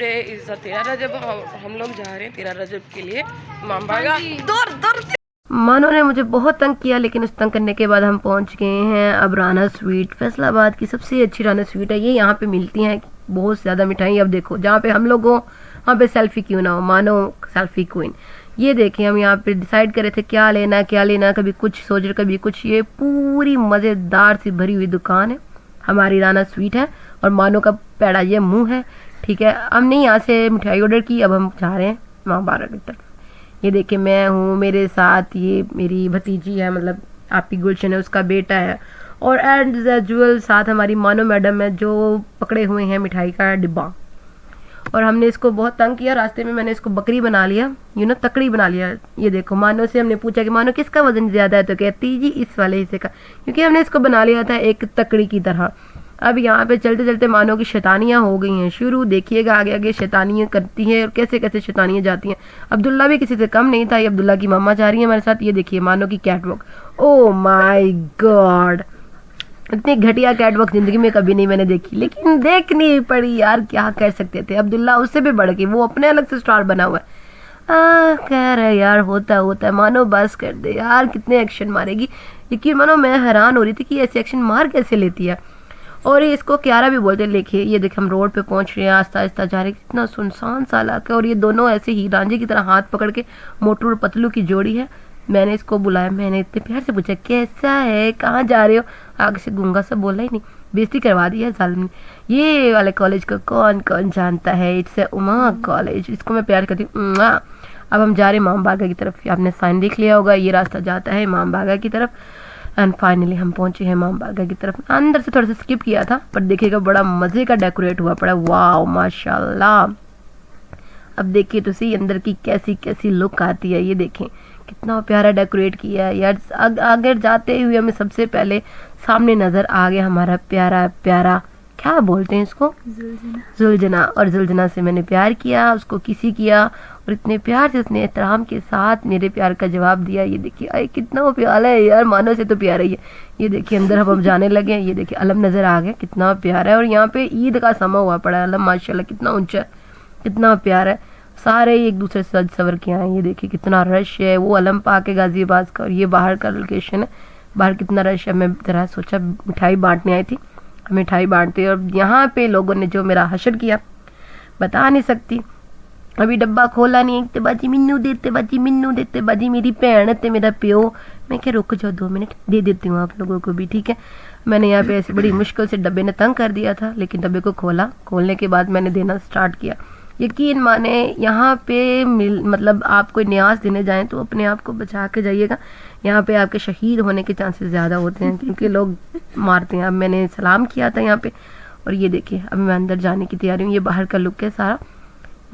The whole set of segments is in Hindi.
टुडे इज 13 रजब। हम लोग जा रहे हैं 13 रजब के लिए इमाम बागा। दूर मानो ने मुझे बहुत तंग किया, लेकिन उस तंग करने के बाद हम पहुंच गए हैं अब राना स्वीट। फैसलाबाद की सबसे अच्छी राना स्वीट है ये। यहाँ पे मिलती हैं बहुत ज़्यादा मिठाई। अब देखो जहाँ पे हम लोग हो वहाँ पे सेल्फी क्यों ना हो, मानो सेल्फी क्वीन। ये देखें हम यहाँ पे डिसाइड कर रहे थे क्या लेना, कभी कुछ सोच रहे कभी कुछ। ये पूरी मज़ेदार सी भरी हुई दुकान है, हमारी राना स्वीट है और मानो का पेड़ा ये मुंह है। ठीक है, हमने यहाँ से मिठाई ऑर्डर की, अब हम जा रहे हैं इमाम बागा की तरफ। ये देखिए मैं हूँ, मेरे साथ ये मेरी भतीजी है, मतलब आपकी गुलशन है, उसका बेटा है, और एंड यूजुअल साथ हमारी मानो मैडम है जो पकड़े हुए हैं मिठाई का डिब्बा। और हमने इसको बहुत तंग किया, रास्ते में मैंने इसको बकरी बना लिया, तकड़ी बना लिया। ये देखो मानो से हमने पूछा कि मानो किसका वजन ज़्यादा है, तो कहती जी इस वाले हिस्से का, क्योंकि हमने इसको बना लिया था एक तकड़ी की तरह। अब यहाँ पे चलते चलते मानो की शैतानियाँ हो गई हैं शुरू। देखिएगा आगे आगे शैतानियाँ करती हैं और कैसे कैसे शैतानियाँ जाती हैं। अब्दुल्ला भी किसी से कम नहीं था। ये अब्दुल्ला की मामा जा रही है हमारे साथ। ये देखिए मानो की कैटवॉक। ओह माय गॉड, इतनी घटिया कैटवॉक जिंदगी में कभी नहीं मैंने देखी, लेकिन देखनी पड़ी यार, क्या कर सकते थे। अब्दुल्ला उससे भी बढ़ के, वो अपने अलग से स्टार बना हुआ है। कह रहे यार होता है मानो, बस कर दे यार, कितने एक्शन मारेगी। लेकिन मानो मैं हैरान हो रही थी कि ऐसे एक्शन मार कैसे लेती है। और ये इसको क्यारा भी बोलते हैं। देखिए ये देख हम रोड पे पहुंच रहे हैं, आस्ता आस्ता जा रहे हैं, कितना सुनसान सा इलाका है। और ये दोनों ऐसे ही रांझे की तरह हाथ पकड़ के, मोटू और पतलू की जोड़ी है। मैंने इसको बुलाया, मैंने इतने प्यार से पूछा कैसा है, कहाँ जा रहे हो। आगे से गूंगा सा बोला ही नहीं, बेइज्जती करवा दी है जालिम ने। ये वाले कॉलेज को कौन कौन जानता है, इट्स उमा कॉलेज, इसको मैं प्यार करती हूँ। अब हम जा रहे हैं इमाम बागा की तरफ। आपने साइन देख लिया होगा, ये रास्ता जाता है इमाम बागा की तरफ। एंड फाइनली हम पहुंचे हैं इमाम बागा की तरफ। अंदर से थोड़ा सा स्किप किया था, पर देखिएगा बड़ा मज़े का डेकोरेट हुआ पड़ा। वाह माशाल्लाह। अब देखिए तो सही अंदर की कैसी कैसी लुक आती है। ये देखें कितना प्यारा डेकोरेट किया है यार। आगे जाते हुए हमें सबसे पहले सामने नज़र आ गया हमारा प्यारा प्यारा, क्या बोलते हैं इसको, जुलजना। और जुलजना से मैंने प्यार किया, उसको किसी किया, और इतने प्यार से उसने एहतराम के साथ मेरे प्यार का जवाब दिया। ये देखिए अरे कितना वो प्यारा है यार, मानो से तो प्यारा ही है। ये देखिए अंदर हम जाने लगे हैं। ये देखिए अलम नज़र आ गया, कितना प्यारा है। और यहाँ पे ईद का समा हुआ पड़ा है। अलम माशाल्लाह कितना ऊंचा है, कितना प्यारा है। सारे एक दूसरे से सज सवर के आए। ये देखिए कितना रश है। वो अलम पाक है गाजियाबाद का, और ये बाहर का लोकेशन है। बाहर कितना रश है। मैं जरा सोचा मिठाई बांटने आई थी, मिठाई बांटते, और यहाँ पे लोगों ने जो मेरा हशर किया बता नहीं सकती। अभी डब्बा खोला नहीं, ते बाजी मिन्नू देते, बाजी मिन्नू देते, बाजी मेरी भैन ते मेरा प्यो। मैं क्या रुक जाओ 2 मिनट, दे देती हूँ आप लोगों को भी, ठीक है। मैंने यहाँ पे ऐसे बड़ी मुश्किल से डब्बे ने तंग कर दिया था, लेकिन डब्बे को खोलने के बाद मैंने देना स्टार्ट किया। यकीन माने यहाँ पे मतलब आप कोई न्याज देने जाएं तो अपने आप को बचा के जाइएगा। यहाँ पे आपके शहीद होने के चांसेस ज़्यादा होते हैं, क्योंकि लोग मारते हैं। अब मैंने सलाम किया था यहाँ पे, और ये देखिए अब मैं अंदर जाने की तैयारी हूँ। ये बाहर का लुक है सारा।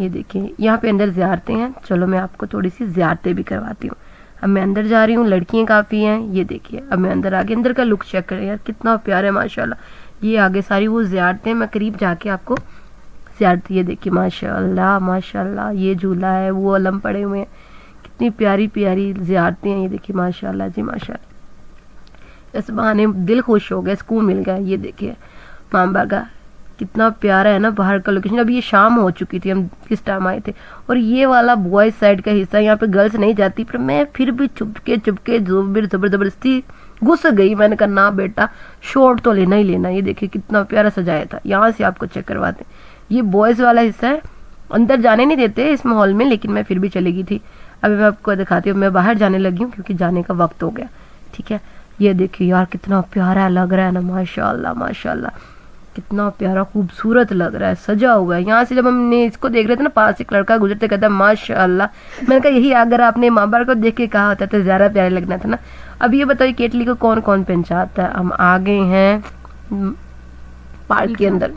ये देखिए यहाँ पे अंदर ज़ियारतें हैं। चलो मैं आपको थोड़ी सी ज़ियारतें भी करवाती हूँ। अब मैं अंदर जा रही हूँ, लड़कियाँ काफ़ी हैं। ये देखिए अब मैं अंदर आगे, अंदर का लुक चेक करें यार, कितना प्यारा है माशाल्लाह। ये आगे सारी वो ज़ियारतें, मैं करीब जाके आपको ज़ियारत। ये देखिए माशाल्लाह माशाल्लाह, ये झूला है, वो अलम पड़े हुए हैं, कितनी प्यारी प्यारी ज़ियारतें हैं। ये देखिए माशाल्लाह जी माशाल्लाह। इस बहाने दिल खुश हो गया, सुकून मिल गया। ये देखिए इमाम बागा कितना प्यारा है ना बाहर का लोकेशन। अब ये शाम हो चुकी थी, हम किस टाइम आए थे। और ये वाला बॉयज साइड का हिस्सा, यहाँ पे गर्ल्स नहीं जाती, पर मैं फिर भी चुपके ज़बरदस्ती घुस गई। मैंने कहा ना बेटा, शॉट तो लेना ही लेना। ये देखिए कितना प्यारा सजाया था। यहाँ से आपको चेक करवाते हैं। ये बॉयज़ वाला हिस्सा है, अंदर जाने नहीं देते इस माहौल में, लेकिन मैं फिर भी चली गई थी। अभी मैं आपको दिखाती हूँ। मैं बाहर जाने लगी हूँ क्योंकि जाने का वक्त हो गया, ठीक है। ये देखिए यार कितना प्यारा लग रहा है ना, माशाल्लाह माशाल्लाह, कितना प्यारा खूबसूरत लग रहा है, सजा हुआ है। यहाँ से जब हमने इसको देख रहे थे ना, पास एक लड़का गुजरते कहता माशाल्लाह। मैंने कहा यही अगर आपने माँ बाप को देख के कहा होता तो ज़्यादा प्यारा लगना था ना। अब ये बताइए केटली को कौन कौन पहचानता है। हम आ गए हैं पार्क के अंदर,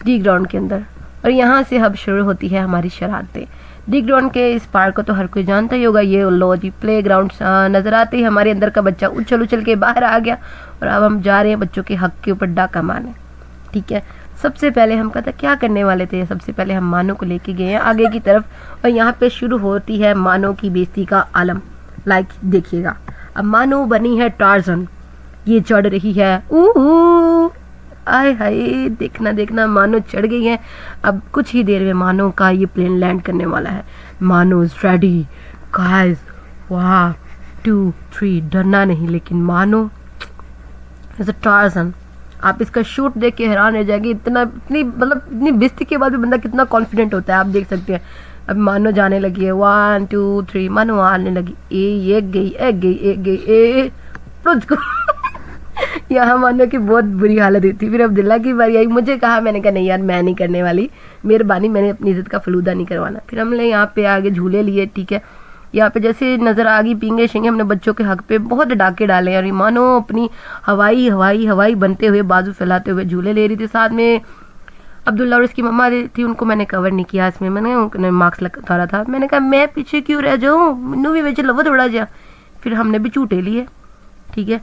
डी ग्राउंड के अंदर, और यहाँ से अब शुरू होती है हमारी शरारतें। डी ग्राउंड के इस पार्क को तो हर कोई जानता ही होगा। ये लो जी प्ले ग्राउंड नज़र आते ही हमारे अंदर का बच्चा उछल उछल के बाहर आ गया। और अब हम जा रहे हैं बच्चों के हक के ऊपर डाका मारने, ठीक है। सबसे पहले हम कहते क्या करने वाले थे, सबसे पहले हम मानो को लेके गए हैं आगे की तरफ, और यहाँ पे शुरू होती है मानो की बेइज्जती का आलम। लाइक देखिएगा, अब मानो बनी है टार्जन, ये चढ़ रही है आए हाय, देखना देखना मानो चढ़ गई है। अब कुछ ही देर में मानो का ये प्लेन लैंड करने वाला है। मानो इज रेडी गाइस, 1 2 3, डरना नहीं, लेकिन मानो इज अ टार्ज़न। आप इसका शूट देख के हैरान रह जाएंगे, इतनी बेइज्जती के बाद भी बंदा कितना कॉन्फिडेंट होता है, आप देख सकते हैं। अब मानो जाने लगी है, 1 2 3, मानो आने लगी, एक गई रुक यहाँ मानो की बहुत बुरी हालत हुई थी। फिर अब्दुल्ला की बारी आई, मुझे कहा, मैंने कहा नहीं यार मैं नहीं करने वाली, मेहरबानी, मैंने अपनी इज्जत का फलूदा नहीं करवाना। फिर हमने यहाँ पे आगे झूले लिए, ठीक है। यहाँ पे जैसे नज़र आ गई पींगे शेंगे, हमने बच्चों के हक पे बहुत डाके डाले और मानो अपनी हवाई बनते हुए बाजू फैलाते हुए झूले ले रही थी। साथ में अब्दुल्ला और इसकी मम्मा थी, उनको मैंने कवर नहीं किया इसमें, मैंने उन्हें मार्क्स लगा रहा था। मैंने कहा मैं पीछे क्यों रह जाऊँ, मैनू भी बेच लवो थोड़ा जा। फिर हमने भी झूटे लिए, ठीक है।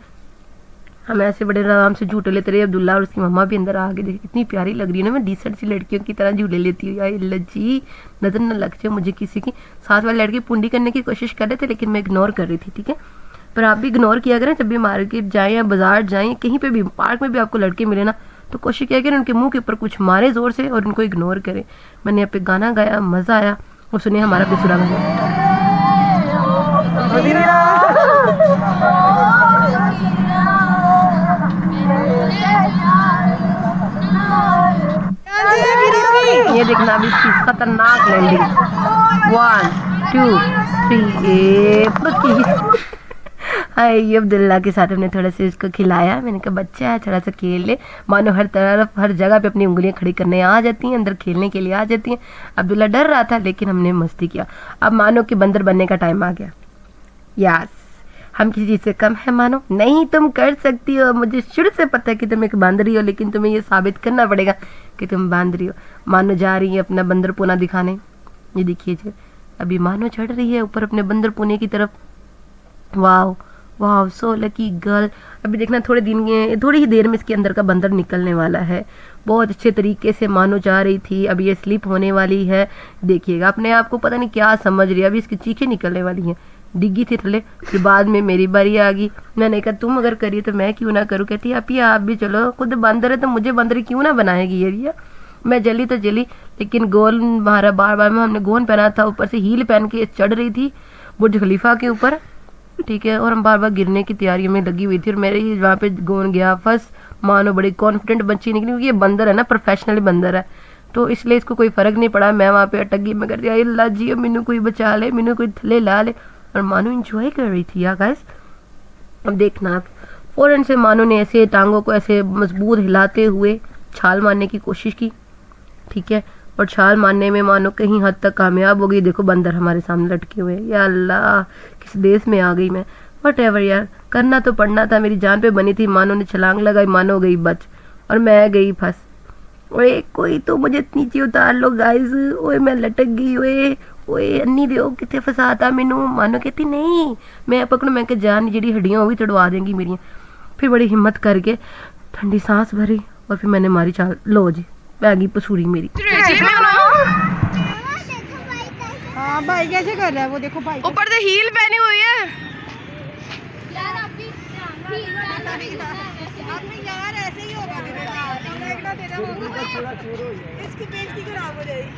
हम ऐसे बड़े आराम से झूटे लेते रहे। अब्दुल्ला और उसकी मम्मा भी अंदर आ गई, देखी कितनी प्यारी लग रही है ना, मैं डिसेंट सी लड़कियों की तरह झूले लेती हूँ यार, लज्जी नजर न लग जाए मुझे किसी की। साथ वाले लड़के पुंडी करने की कोशिश कर रहे थे, लेकिन मैं इग्नोर कर रही थी, ठीक है। पर आप भी इग्नोर किया करें, जब भी मार्केट जाएँ या बाजार जाएँ, कहीं पर भी पार्क में भी आपको लड़के मिले ना, तो कोशिश किया करें उनके मुंह के ऊपर कुछ मारे जोर से और उनको इग्नोर करें। मैंने यहाँ पे गाना गाया, मज़ा आया, और सुनिए हमारा बेसुरा गाना। ये देखना अभी इसकी खतरनाक लैंडिंग, 1 2 3 हाय। ये अब्दुल्ला के साथ हमने थोड़ा सा इसको खिलाया, मैंने कहा बच्चा है थोड़ा सा खेल ले। मानो हर तरफ हर जगह पे अपनी उंगलियां खड़ी करने आ जाती हैं, अंदर खेलने के लिए आ जाती हैं। अब्दुल्ला डर रहा था, लेकिन हमने मस्ती किया। अब मानो कि बंदर बनने का टाइम आ गया। यस, हम किसी चीज़ से कम है मानो नहीं, तुम कर सकती हो। मुझे शुरू से पता है कि तुम एक बांदरी हो, लेकिन तुम्हें ये साबित करना पड़ेगा कि तुम बांदरी हो। मानो जा रही है अपना बंदर पुना दिखाने, ये देखिए जी, अभी मानो चढ़ रही है ऊपर अपने बंदर पुने की तरफ। वाह वाह, सो लकी गर्ल। अभी देखना थोड़ी ही देर में इसके अंदर का बंदर निकलने वाला है। बहुत अच्छे तरीके से मानो जा रही थी, अब ये स्लिप होने वाली है। देखिएगा अपने आप को पता नहीं क्या समझ रही है, अभी इसकी चीखें निकलने वाली हैं। डिग्गी थी थले, फिर बाद में मेरी बारी आ गई। मैंने कहा तुम अगर करिए तो मैं क्यों ना करूँ। कहती है आप भी चलो, खुद बंदर है तो मुझे बंदर क्यों ना बनाएगी ये रिया। मैं जली तो जली, लेकिन गोल मारा बार में। हमने गोन पहना था, ऊपर से हील पहन के चढ़ रही थी बुर्ज खलीफा के ऊपर, ठीक है। और हम बार गिरने की तैयारी में लगी हुई थी, और मेरे ही वहाँ पे गोन गया फंस। मानो बड़ी कॉन्फिडेंट बच्ची निकली, क्योंकि ये बंदर है ना, प्रोफेशनल बंदर है, तो इसलिए इसको कोई फ़र्क नहीं पड़ा। मैं वहाँ पे अटक गई, मैं कर दिया अल्लाह जी मैनू कोई बचा ले, मैनू कोई थले ला ले। और मानो इंजॉय कर रही थी यार गाइस। अब देखना फ़ौरन से मानो ने ऐसे टांगों को ऐसे मजबूत हिलाते हुए छाल मारने की कोशिश की, ठीक है। और छाल मारने में मानो कहीं हद तक कामयाब हो गई। देखो बंदर हमारे सामने लटके हुए, या अल्लाह किस देश में आ गई मैं। वट एवर यार, करना तो पड़ना था, मेरी जान पे बनी थी। मानो ने छलांग लगाई, मानो गई बच और मैं गई फंस। ओए कोई तो मुझे नीचे उतार लो गाइस, ओए मैं लटक गई, ओए अन्नी दो कितने फसाता मैनू। मानो कहती नहीं मैं पकड़ू, मैं जान जी हड्डियां वो भी तड़वा देंगी मेरी। फिर बड़ी हिम्मत करके ठंडी सांस भरी और फिर मैंने मारी चाल, लो जी बैगी पसूरी मेरी। हाँ भाई कैसे कर रहा है वो, देखो भाई ऊपर से हील पहनी हुई है यार, ऐसे ही होगा इसकी बेइज्जती खराब हो जाएगी।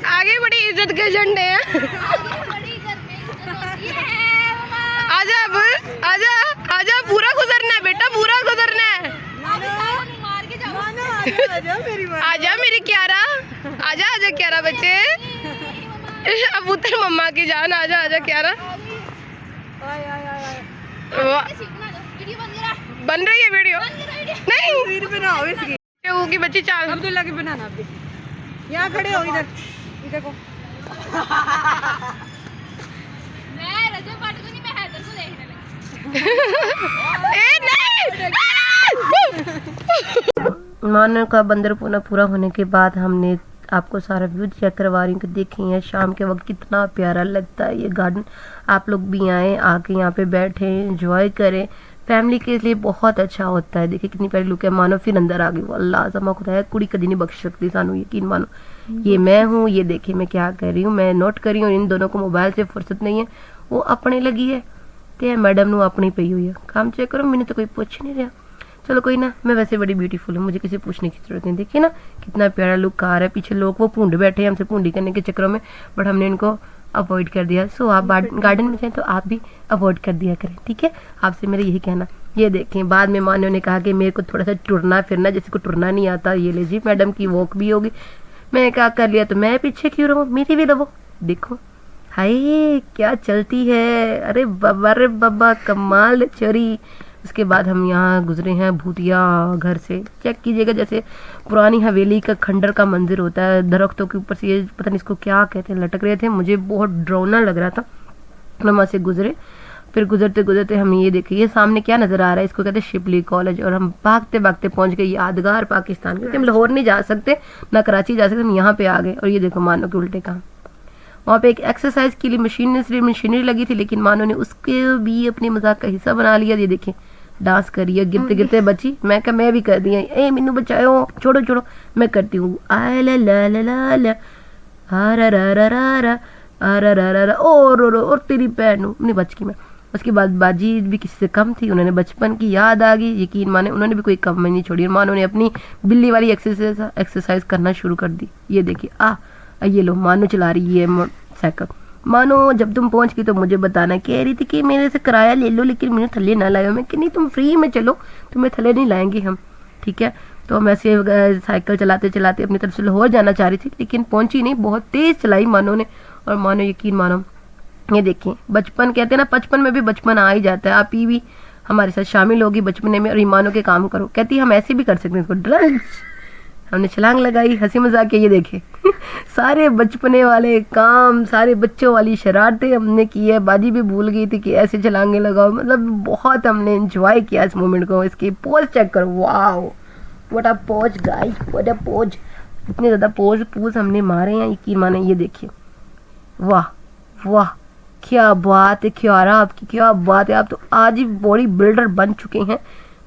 आगे बड़ी इज्जत के झंडे हैं। आजा अब, आजा पूरा गुजरना है बेटा, पूरा गुजरना है। आजा मेरी क्यारा, आजा क्यारा बच्चे। अब उतर मम्मा की जान, आजा क्यारा। बन रही है वीडियो नहीं बनाओ इसकी की बच्ची चाल। अब्दुल्ला की बनाना, आप यहाँ खड़े हो, इधर देखो। मैं रजब पाटिल नहीं, मैं हैदर को देखने लगी। मानो का बंदर पूरा होने के बाद हमने आपको सारा व्यू चेक करवा रही हूँ कि देखिए हैं शाम के वक्त कितना प्यारा लगता है ये गार्डन। आप लोग भी आएँ, आके यहाँ पे बैठें, एंजॉय करें, फैमिली के लिए बहुत अच्छा होता है। देखिए कितनी प्यारी लुक है। मानो फिर अंदर आ गई, अल्लाह समा खुदा कुड़ी कभी नहीं बख्श सकती सानू, यकीन मानो। ये मैं हूँ, ये देखिए मैं क्या कर रही हूँ, मैं नोट कर रही हूँ। इन दोनों को मोबाइल से फुर्सत नहीं है, वो अपने लगी है तो मैडम नू अपनी पई हुई है। काम चेक करो, मैंने तो कोई पूछ नहीं रहा। चलो कोई ना, मैं वैसे बड़ी ब्यूटीफुल हूँ, मुझे किसी पूछने की जरूरत नहीं। देखिए ना कितना प्यारा लुक आ रहा है। पीछे लोग वो पूंड बैठे हैं हमसे पूंडी करने के चक्करों में, बट हमने इनको अवॉइड कर दिया। सो आप गार्डन में जाएं तो आप भी अवॉइड कर दिया करें, ठीक है। आपसे मेरा यही कहना। ये देखें, बाद में मानो ने कहा कि मेरे को थोड़ा सा टुरना फिरना, जैसे को टुरना नहीं आता, ये ले जी मैडम की वॉक भी होगी। मैं क्या कर लिया तो मैं पीछे क्यों रहूँ, मेरी भी रहो। देखो हाय क्या चलती है, अरे बाबा कमाल चोरी। उसके बाद हम यहाँ गुजरे हैं भूतिया घर से। चेक कीजिएगा जैसे पुरानी हवेली का खंडर का मंदिर होता है, दरख्तों के ऊपर से ये पता नहीं इसको क्या कहते हैं लटक रहे थे, मुझे बहुत डरावना लग रहा था। हम वहाँ से गुजरे, फिर गुजरते गुजरते हम ये देखे, ये सामने क्या नज़र आ रहा है, इसको कहते हैं शिपली कॉलेज। और हम भागते भागते पहुँच गए यादगार पाकिस्तान, क्योंकि हम लाहौर नहीं जा सकते ना कराची जा सकते, हम यहाँ पे आ गए। और ये देखो मानो के उल्टे काम, वहाँ पे एक एक्सरसाइज के लिए मशीनरी लगी थी, लेकिन मानो ने उसके भी अपने मजाक का हिस्सा बना लिया। ये देखें डांस करिए, गिरते गिरते बची। मैं क्या मैं भी कर दिया, ए मिन्नू बचाओ, छोड़ो छोड़ो, मैं करती हूँ। आ ला ला ला ला ला आ रा रा रा रा रा आ रा रा रा रा और तेरी पैर नहीं बच गई मैं। उसके बाद बाजी भी किसी से कम थी, उन्होंने बचपन की याद आ गई। यकीन माने उन्होंने भी कोई कम नहीं छोड़ी, और मानो ने अपनी बिल्ली वाली एक्सरसाइज करना शुरू कर दी। ये देखिए ये लो मानो चला रही है साइकिल। मानो जब तुम पहुंच गई तो मुझे बताना, कह रही थी कि मेरे से किराया ले लो लेकिन मुझे थल्ले ना लाओ। मैं कि नहीं तुम फ्री में चलो, तुम्हें थल्ले नहीं लाएंगे हम, ठीक है। तो हम ऐसे साइकिल चलाते चलाते अपनी तरफ से लाहौर जाना चाह रही थी, लेकिन पहुंची नहीं, बहुत तेज चलाई मानो ने। और मानो यकीन मानो, ये देखिए बचपन कहते हैं ना, बचपन में भी बचपन आ ही जाता है। आप ही भी हमारे साथ शामिल होगी बचपने में और ईमानों के काम करो। कहती हम ऐसे भी कर सकते हैं इसको। हमने छलांग लगाई, हंसी मजाक के। ये देखे सारे बचपने वाले काम, सारे बच्चों वाली शरारतें हमने की है। बाजी भी भूल गई थी कि ऐसे छलांगे लगाओ, मतलब बहुत हमने एंजॉय किया इस मोमेंट को। इसकी पोज चेक करो, wow what a pose guys, what a pose. इतने ज़्यादा पोज हमने मारे हैं, यकीन माने। ये देखिए वाह वाह क्या बात है, क्यारा आपकी क्या बात है, आप तो आज ही बॉडी बिल्डर बन चुके हैं।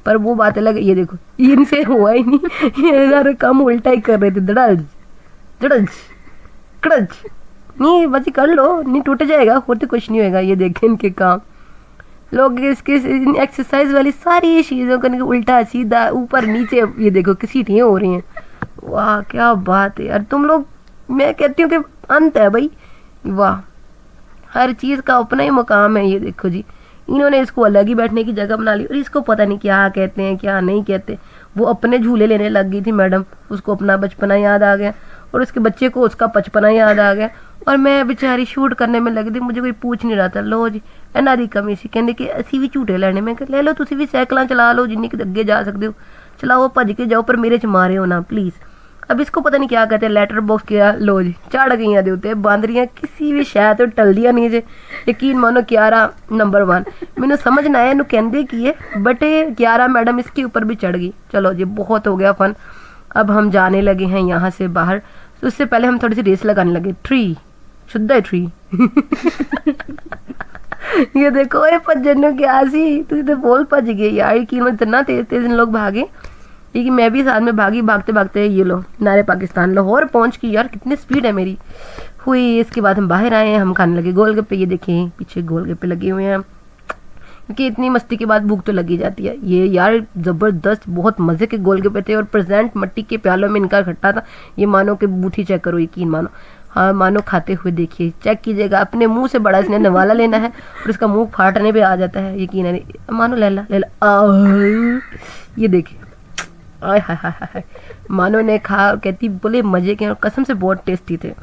पर वो बात अलग है, ये देखो इनसे हुआ ही नहीं, ये सारे काम उल्टा ही कर रहे थे। दड़ज दड़ज कड़ज नहीं बची कर लो, नहीं टूट जाएगा, होते कुछ नहीं होगा। ये देखें इनके काम, लोग इसके एक्सरसाइज वाली सारी चीज़ों का उल्टा सीधा ऊपर नीचे, ये देखो किसी नहीं हो रही हैं। वाह क्या बात है यार तुम लोग, मैं कहती हूँ कि अंत है भाई। वाह हर चीज़ का अपना ही मुकाम है। ये देखो जी, इन्होंने इसको अलग ही बैठने की जगह बना ली, और इसको पता नहीं क्या कहते हैं क्या नहीं कहते। वो अपने झूले लेने लग गई थी मैडम, उसको अपना बचपना याद आ गया, और उसके बच्चे को उसका बचपना याद आ गया। और मैं बेचारी शूट करने में लगी थी, मुझे कोई पूछ नहीं रहा था। लो जी इन्हों की कमी सी, कहते कि असी भी झूटे लेने। मैं ले लो, तुम भी साइकिल चला लो, जिन्नी कि अगे जा सकते हो चलाओ, भज के जाओ, पर मेरे च मारे हो ना प्लीज़। अब इसको पता नहीं क्या कहते हैं, लेटर बॉक्स किया। लो जी चढ़ गई दे उत्ते बांदरियां, किसी भी शह तो टलदियां नहीं जे। यकीन मानो 11 नंबर 1 मैंने समझ ना आया इनू कहते की है, बट 11 मैडम इसके ऊपर भी चढ़ गई। चलो जी बहुत हो गया फन, अब हम जाने लगे हैं यहाँ से बाहर। तो उससे पहले हम थोड़ी सी रेस लगाने लगे। ट्री शुद्ध है ट्री ये देखो ये भजन क्या सी, तू तो बोल भज गई यार। यकीन इतना तेज तेज इन लोग भागे, लेकिन मैं भी साथ में भागी। भागते भागते ये लो नारे पाकिस्तान लाहौर पहुंच गई। यार कितनी स्पीड है मेरी हुई। इसके बाद हम बाहर आए, हम खाने लगे गोलगप्पे। ये देखें पीछे गोलगप्पे लगे हुए हैं, क्योंकि इतनी मस्ती के बाद भूख तो लगी जाती है। ये यार ज़बरदस्त बहुत मज़े के गोलगप्पे थे, और प्रेजेंट मट्टी के प्यालों में इनका खट्टा था। ये मानो के बूथी चेक करो, यकीन मानो। हाँ मानो खाते हुए देखिए, चेक कीजिएगा, अपने मुंह से बड़ा इसने नवाला लेना है और इसका मुंह फाटने पे आ जाता है। यकीन है मानो, ले ला ये देखिए आय हाय हाय हाय। मानो ने खा, कहती बोले मज़े के, और कसम से बहुत टेस्टी थे।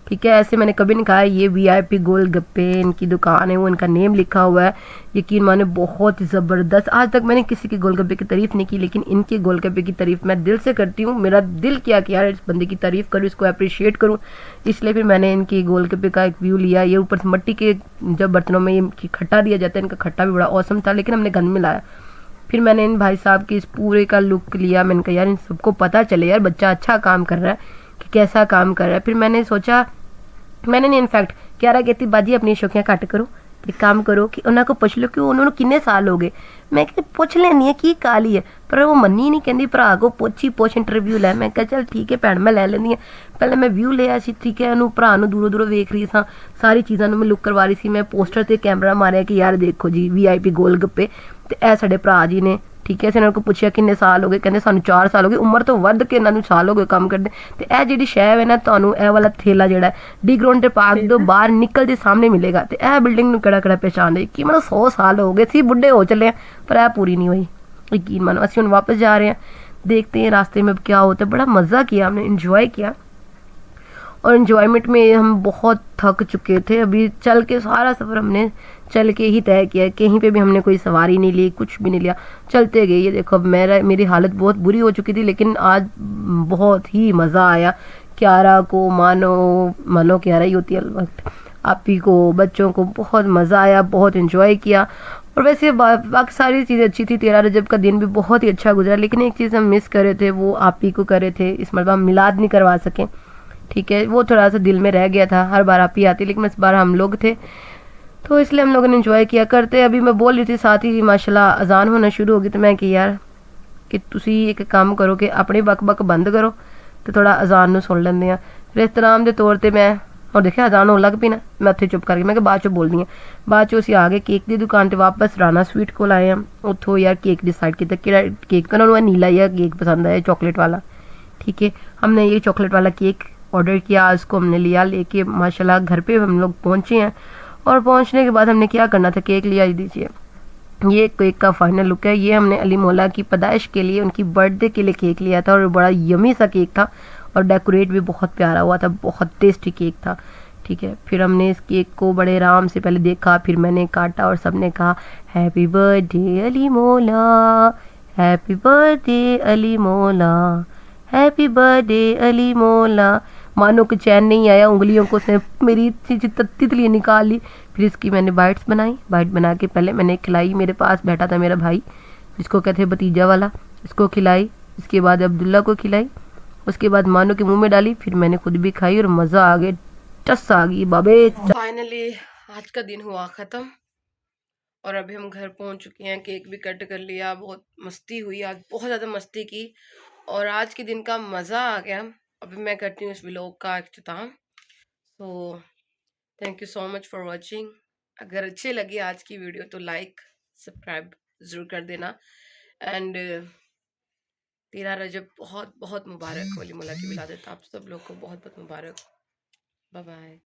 ठीक है, ऐसे मैंने कभी नहीं खाया। ये VIP गोलगप्पे इनकी दुकान है, वो इनका नेम लिखा हुआ है। यकीन माने बहुत ज़बरदस्त। आज तक मैंने किसी के गोलगप्पे की तारीफ़ नहीं की, लेकिन इनके गोलगप्पे की तारीफ़ मैं दिल से करती हूँ। मेरा दिल किया कि यार इस बंदे की तारीफ़ करूँ, इसको अप्रिशिएट करूँ, इसलिए फिर मैंने इनकी गोलगप्पे का एक व्यू लिया। ये ऊपर से मिट्टी के जब बर्तनों में ये खट्टा दिया जाता है, इनका खट्टा भी बड़ा औसम था, लेकिन हमने घर में लाया। फिर मैंने इन भाई साहब की इस पूरे का लुक लिया। मैंने कहा यार इन सबको पता चले यार बच्चा अच्छा काम कर रहा है कि कैसा काम कर रहा है। फिर मैंने सोचा, मैंने नहीं इनफैक्ट क्या रहा कहती बाजी अपनी शौकियाँ घट करो, एक काम करो कि उन्होंने को पुछ लो कि उन्होंने किन्ने साल हो गए। मैं कह पुछ लेनी है की काली है, पर वो मनी नहीं, कहती भरा को पुछ इंटरव्यू लै। मैं कहा चल ठीक है भैन मैं लै लेंदी हाँ। पहले मैं व्यू लिया सी, ठीक है, उन्होंने भरा दूरों दूरों वेख रही था, सारी चीज़ों मैं लुक करवा रही थी। मैं पोस्टर से कैमरा मारिया कि यार देखो जी VIP गोलगप्पे, तो यह साढ़े भरा जी ने ठीक है। ਅਸੀਂ ਉਹਨਾਂ ਕੋਲ ਪੁੱਛਿਆ ਕਿੰਨੇ ਸਾਲ ਹੋ ਗਏ, ਕਹਿੰਦੇ ਸਾਨੂੰ 4 ਸਾਲ ਹੋ ਗਏ। ਉਮਰ ਤੋਂ ਵੱਧ ਕੇ ਇਹਨਾਂ ਨੂੰ ਸਾਲ ਹੋ ਗਏ ਕੰਮ ਕਰਦੇ। ਤੇ ਇਹ ਜਿਹੜੀ ਸ਼ੈਵ ਹੈ ਨਾ, ਤੁਹਾਨੂੰ ਇਹ ਵਾਲਾ ਥੇਲਾ ਜਿਹੜਾ ਡੀ ਗਰਾਊਂਡ ਪਾਰਕ ਤੋਂ ਬਾਹਰ ਨਿਕਲਦੇ ਸਾਹਮਣੇ ਮਿਲੇਗਾ। ਤੇ ਇਹ ਬਿਲਡਿੰਗ ਨੂੰ ਕਿਹੜਾ ਕਿਹੜਾ ਪਹਿਚਾਣਦੇ ਕਿ ਮੈਨੂੰ 100 ਸਾਲ ਹੋ ਗਏ ਸੀ, ਬੁੱਢੇ ਹੋ ਚੱਲੇ पर ਇਹ पूरी नहीं हुई। यकीन मानो ਅਸੀਂ ਹੁਣ वापस जा रहे हैं, देखते हैं रास्ते में अब क्या होता है। बड़ा मज़ा किया हमने, इंजॉय किया। और इन्जॉयमेंट में हम बहुत थक चुके थे। अभी चल के सारा सफ़र हमने चल के ही तय किया, कहीं पे भी हमने कोई सवारी नहीं ली, कुछ भी नहीं लिया, चलते गए। ये देखो अब मेरी हालत बहुत बुरी हो चुकी थी, लेकिन आज बहुत ही मज़ा आया। क्यारा को मानो क्यारा ही होती है वक्त, आपी को, बच्चों को बहुत मज़ा आया, बहुत इन्जॉय किया। और वैसे बाकी सारी चीज़ें अच्छी थी। 13 रजब का दिन भी बहुत ही अच्छा गुजरा, लेकिन एक चीज़ हम मिस कर रहे थे, वो आपी को कर रहे थे। इस मरतबा हम मिलाद नहीं करवा सकें, ठीक है। वो थोड़ा सा दिल में रह गया था, हर बार आप ही आती, लेकिन इस बार हम लोग थे तो इसलिए हम लोगों ने एंजॉय किया करते। अभी मैं बोल रही थी साथ ही माशाल्लाह अजान होना शुरू होगी, तो मैं कि यार कि तुसी एक काम करो कि अपनी बक बंद करो तो थोड़ा अजान ਨੂੰ सुन लेंदे आ। फिर एहतराम के तौर पर मैं और देखिया अजान होने लग पी ना, मैं उत्थे चुप करके मैं बाद चो बोलदी हाँ। बाद चो असीं आ गए केक की दुकान पर, वापस राणा स्वीट को आए हैं। उत्थों यार केक डिसाइड किया कि केक उन्होंने नीला या केक पसंद आया, चॉकलेट वाला, ठीक है। हमने ये चॉकलेट वाला केक ऑर्डर किया, उसको हमने लिया, लेके माशाल्लाह घर पे हम लोग पहुँचे हैं। और पहुँचने के बाद हमने क्या करना था, केक लिया दीजिए। ये केक का फाइनल लुक है। ये हमने अली मौला की पैदाइश के लिए, उनकी बर्थडे के लिए केक लिया था, और बड़ा यमी सा केक था, और डेकोरेट भी बहुत प्यारा हुआ था, बहुत टेस्टी केक था, ठीक है। फिर हमने इस केक को बड़े आराम से पहले देखा, फिर मैंने काटा, और सबने कहा हैप्पी बर्थडे अली मौला, हैप्पी बर्थडे अली मौला, हैप्पी बर्थडे अली मौला। मानो कि चैन नहीं आया, उंगलियों को उसने मेरी तितली निकाल ली। फिर इसकी मैंने बाइट्स बनाई, बाइट बना के पहले मैंने खिलाई, मेरे पास बैठा था मेरा भाई जिसको कहते हैं भतीजा वाला, इसको खिलाई। इसके बाद अब्दुल्ला को खिलाई, उसके बाद मानो के मुंह में डाली, फिर मैंने खुद भी खाई, और मज़ा आ गया, टस आ गई बाबे। फाइनली आज का दिन हुआ ख़त्म, और अभी हम घर पहुंच चुके हैं। केक भी कट कर लिया, बहुत मस्ती हुई आज, बहुत ज़्यादा मस्ती की, और आज के दिन का मज़ा आ गया। अभी मैं करती हूँ इस व्लॉग का अख्ताम। So thank you so much for watching. अगर अच्छी लगी आज की वीडियो तो लाइक सब्सक्राइब ज़रूर कर देना। एंड 13 रजब बहुत बहुत मुबारक, वली मौला की विलादत आप सब लोग को बहुत बहुत मुबारक। Bye bye.